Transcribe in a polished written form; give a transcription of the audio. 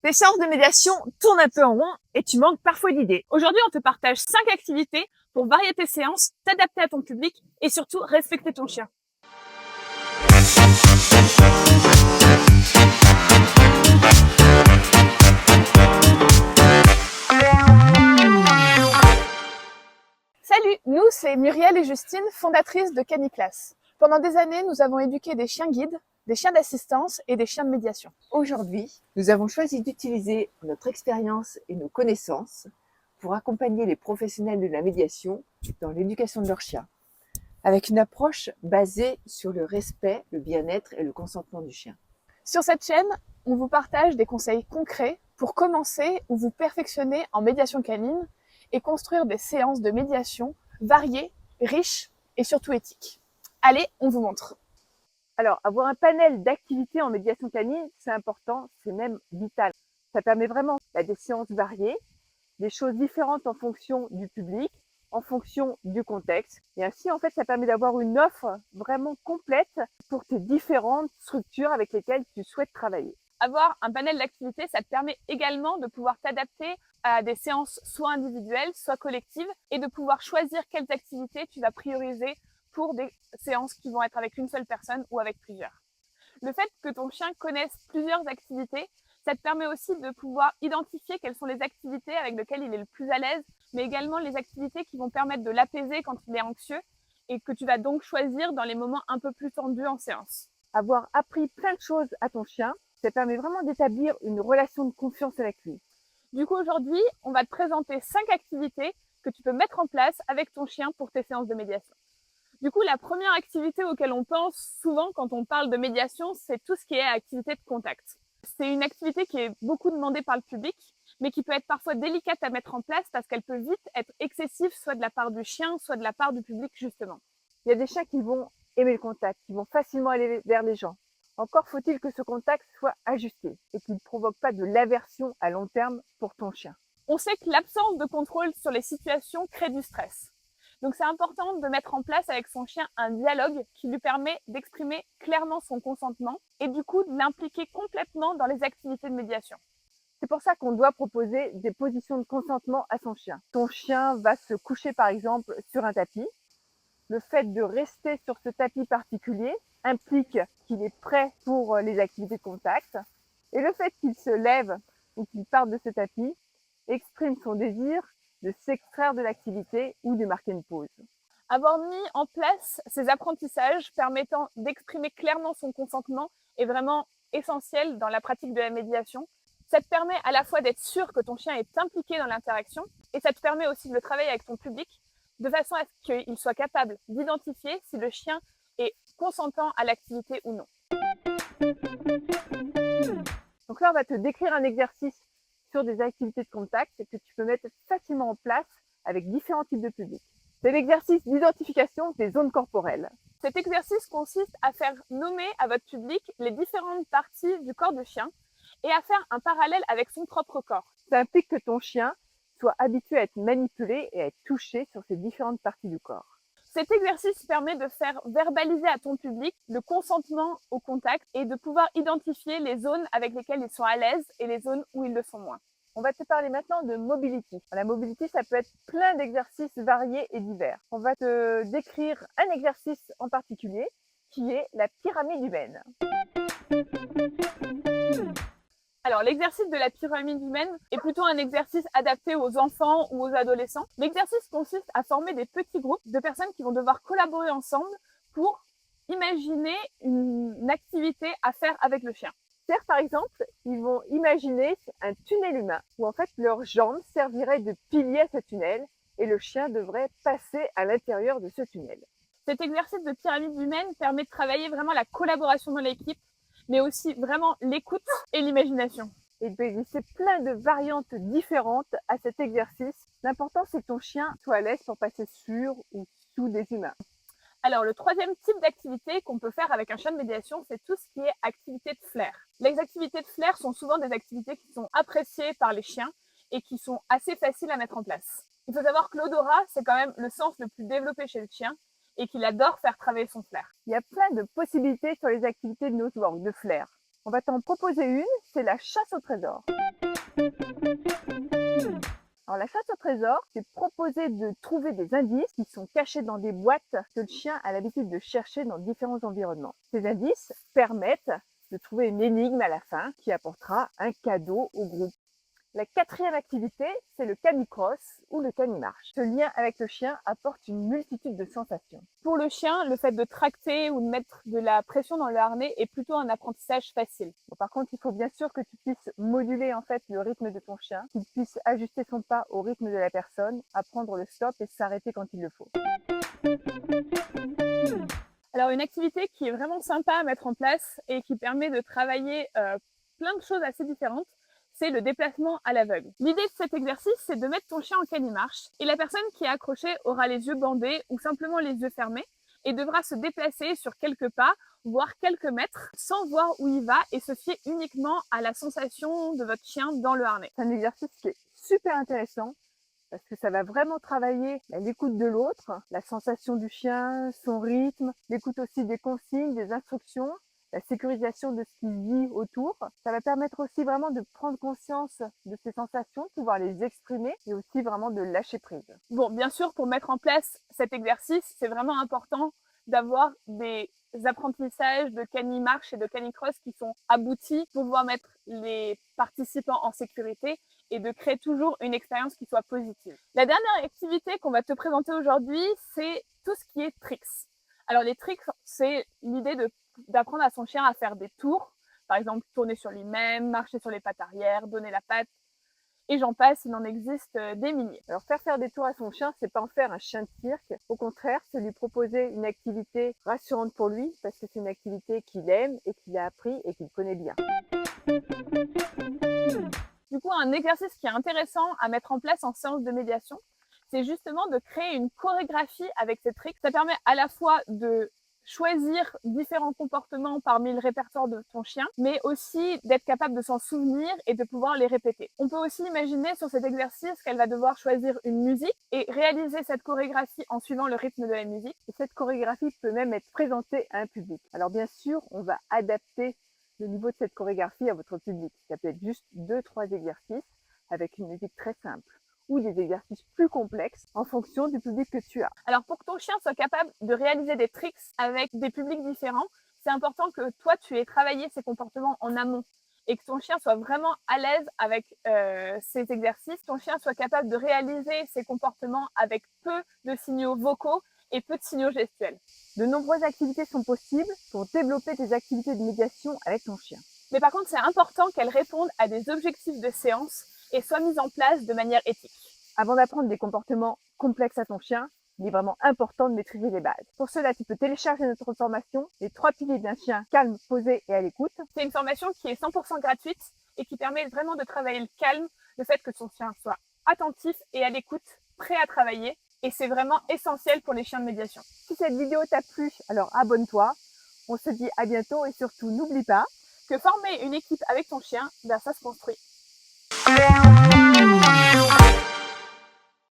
Tes séances de médiation tournent un peu en rond et tu manques parfois d'idées. Aujourd'hui, on te partage 5 activités pour varier tes séances, t'adapter à ton public et surtout respecter ton chien. Salut, nous c'est Muriel et Justine, fondatrices de Caniclass. Pendant des années, nous avons éduqué des chiens guides, des chiens d'assistance et des chiens de médiation. Aujourd'hui, nous avons choisi d'utiliser notre expérience et nos connaissances pour accompagner les professionnels de la médiation dans l'éducation de leurs chiens, avec une approche basée sur le respect, le bien-être et le consentement du chien. Sur cette chaîne, on vous partage des conseils concrets pour commencer ou vous perfectionner en médiation canine et construire des séances de médiation variées, riches et surtout éthiques. Allez, on vous montre. Alors, avoir un panel d'activités en médiation canine, c'est important, c'est même vital. Ça permet vraiment des séances variées, des choses différentes en fonction du public, en fonction du contexte. Et ainsi, en fait, ça permet d'avoir une offre vraiment complète pour tes différentes structures avec lesquelles tu souhaites travailler. Avoir un panel d'activités, ça te permet également de pouvoir t'adapter à des séances soit individuelles, soit collectives, et de pouvoir choisir quelles activités tu vas prioriser pour des séances qui vont être avec une seule personne ou avec plusieurs. Le fait que ton chien connaisse plusieurs activités, ça te permet aussi de pouvoir identifier quelles sont les activités avec lesquelles il est le plus à l'aise, mais également les activités qui vont permettre de l'apaiser quand il est anxieux et que tu vas donc choisir dans les moments un peu plus tendus en séance. Avoir appris plein de choses à ton chien, ça permet vraiment d'établir une relation de confiance avec lui. Du coup, aujourd'hui, on va te présenter 5 activités que tu peux mettre en place avec ton chien pour tes séances de médiation. Du coup, la première activité auquel on pense souvent quand on parle de médiation, c'est tout ce qui est activité de contact. C'est une activité qui est beaucoup demandée par le public, mais qui peut être parfois délicate à mettre en place parce qu'elle peut vite être excessive, soit de la part du chien, soit de la part du public, justement. Il y a des chiens qui vont aimer le contact, qui vont facilement aller vers les gens. Encore faut-il que ce contact soit ajusté et qu'il ne provoque pas de l'aversion à long terme pour ton chien. On sait que l'absence de contrôle sur les situations crée du stress. Donc c'est important de mettre en place avec son chien un dialogue qui lui permet d'exprimer clairement son consentement et du coup de l'impliquer complètement dans les activités de médiation. C'est pour ça qu'on doit proposer des positions de consentement à son chien. Ton chien va se coucher par exemple sur un tapis. Le fait de rester sur ce tapis particulier implique qu'il est prêt pour les activités de contact. Et le fait qu'il se lève ou qu'il parte de ce tapis exprime son désir de s'extraire de l'activité ou de marquer une pause. Avoir mis en place ces apprentissages permettant d'exprimer clairement son consentement est vraiment essentiel dans la pratique de la médiation. Ça te permet à la fois d'être sûr que ton chien est impliqué dans l'interaction et ça te permet aussi de le travailler avec ton public de façon à ce qu'il soit capable d'identifier si le chien est consentant à l'activité ou non. Donc là, on va te décrire un exercice sur des activités de contact que tu peux mettre facilement en place avec différents types de publics. C'est l'exercice d'identification des zones corporelles. Cet exercice consiste à faire nommer à votre public les différentes parties du corps du chien et à faire un parallèle avec son propre corps. Ça implique que ton chien soit habitué à être manipulé et à être touché sur ces différentes parties du corps. Cet exercice permet de faire verbaliser à ton public le consentement au contact et de pouvoir identifier les zones avec lesquelles ils sont à l'aise et les zones où ils le sont moins. On va te parler maintenant de mobility. La mobility, ça peut être plein d'exercices variés et divers. On va te décrire un exercice en particulier qui est la pyramide humaine. Alors, l'exercice de la pyramide humaine est plutôt un exercice adapté aux enfants ou aux adolescents. L'exercice consiste à former des petits groupes de personnes qui vont devoir collaborer ensemble pour imaginer une activité à faire avec le chien. C'est-à-dire, par exemple, ils vont imaginer un tunnel humain où en fait leurs jambes serviraient de piliers à ce tunnel et le chien devrait passer à l'intérieur de ce tunnel. Cet exercice de pyramide humaine permet de travailler vraiment la collaboration dans l'équipe, mais aussi vraiment l'écoute et l'imagination. Il peut exister plein de variantes différentes à cet exercice. L'important, c'est que ton chien soit à l'aise pour passer sur ou sous des humains. Alors, le troisième type d'activité qu'on peut faire avec un chien de médiation, c'est tout ce qui est activité de flair. Les activités de flair sont souvent des activités qui sont appréciées par les chiens et qui sont assez faciles à mettre en place. Il faut savoir que l'odorat, c'est quand même le sens le plus développé chez le chien et qu'il adore faire travailler son flair. Il y a plein de possibilités sur les activités de nose-work, de flair. On va t'en proposer une, c'est la chasse au trésor. Alors la chasse au trésor, c'est proposer de trouver des indices qui sont cachés dans des boîtes que le chien a l'habitude de chercher dans différents environnements. Ces indices permettent de trouver une énigme à la fin qui apportera un cadeau au groupe. La quatrième activité, c'est le canicross ou le canimarche. Ce lien avec le chien apporte une multitude de sensations. Pour le chien, le fait de tracter ou de mettre de la pression dans le harnais est plutôt un apprentissage facile. Bon, par contre, il faut bien sûr que tu puisses moduler en fait le rythme de ton chien, qu'il puisse ajuster son pas au rythme de la personne, apprendre le stop et s'arrêter quand il le faut. Alors une activité qui est vraiment sympa à mettre en place et qui permet de travailler plein de choses assez différentes, c'est le déplacement à l'aveugle. L'idée de cet exercice, c'est de mettre ton chien en canimarche et la personne qui est accrochée aura les yeux bandés ou simplement les yeux fermés et devra se déplacer sur quelques pas, voire quelques mètres, sans voir où il va et se fier uniquement à la sensation de votre chien dans le harnais. C'est un exercice qui est super intéressant parce que ça va vraiment travailler l'écoute de l'autre, la sensation du chien, son rythme, l'écoute aussi des consignes, des instructions, la sécurisation de ce qui vit autour. Ça va permettre aussi vraiment de prendre conscience de ces sensations, de pouvoir les exprimer et aussi vraiment de lâcher prise. Bon, bien sûr, pour mettre en place cet exercice, c'est vraiment important d'avoir des apprentissages de canimarche et de canicross qui sont aboutis pour pouvoir mettre les participants en sécurité et de créer toujours une expérience qui soit positive. La dernière activité qu'on va te présenter aujourd'hui, c'est tout ce qui est tricks. Alors les tricks, c'est l'idée d'apprendre à son chien à faire des tours, par exemple tourner sur lui-même, marcher sur les pattes arrière, donner la patte, et j'en passe, il en existe des milliers. Alors faire des tours à son chien, c'est pas en faire un chien de cirque. Au contraire, c'est lui proposer une activité rassurante pour lui parce que c'est une activité qu'il aime et qu'il a appris et qu'il connaît bien. Du coup, un exercice qui est intéressant à mettre en place en séance de médiation, c'est justement de créer une chorégraphie avec ces tricks. Ça permet à la fois de choisir différents comportements parmi le répertoire de ton chien, mais aussi d'être capable de s'en souvenir et de pouvoir les répéter. On peut aussi imaginer sur cet exercice qu'elle va devoir choisir une musique et réaliser cette chorégraphie en suivant le rythme de la musique. Et cette chorégraphie peut même être présentée à un public. Alors bien sûr, on va adapter le niveau de cette chorégraphie à votre public. Ça peut être juste 2-3 exercices avec une musique très simple ou des exercices plus complexes en fonction du public que tu as. Alors pour que ton chien soit capable de réaliser des tricks avec des publics différents, c'est important que toi tu aies travaillé ces comportements en amont et que ton chien soit vraiment à l'aise avec ces exercices, ton chien soit capable de réaliser ces comportements avec peu de signaux vocaux et peu de signaux gestuels. De nombreuses activités sont possibles pour développer des activités de médiation avec ton chien. Mais par contre, c'est important qu'elles répondent à des objectifs de séance et soient mises en place de manière éthique. Avant d'apprendre des comportements complexes à ton chien, il est vraiment important de maîtriser les bases. Pour cela, tu peux télécharger notre formation, les 3 piliers d'un chien calme, posé et à l'écoute. C'est une formation qui est 100% gratuite et qui permet vraiment de travailler le calme, le fait que ton chien soit attentif et à l'écoute, prêt à travailler. Et c'est vraiment essentiel pour les chiens de médiation. Si cette vidéo t'a plu, alors abonne-toi. On se dit à bientôt et surtout n'oublie pas que former une équipe avec ton chien, ça se construit.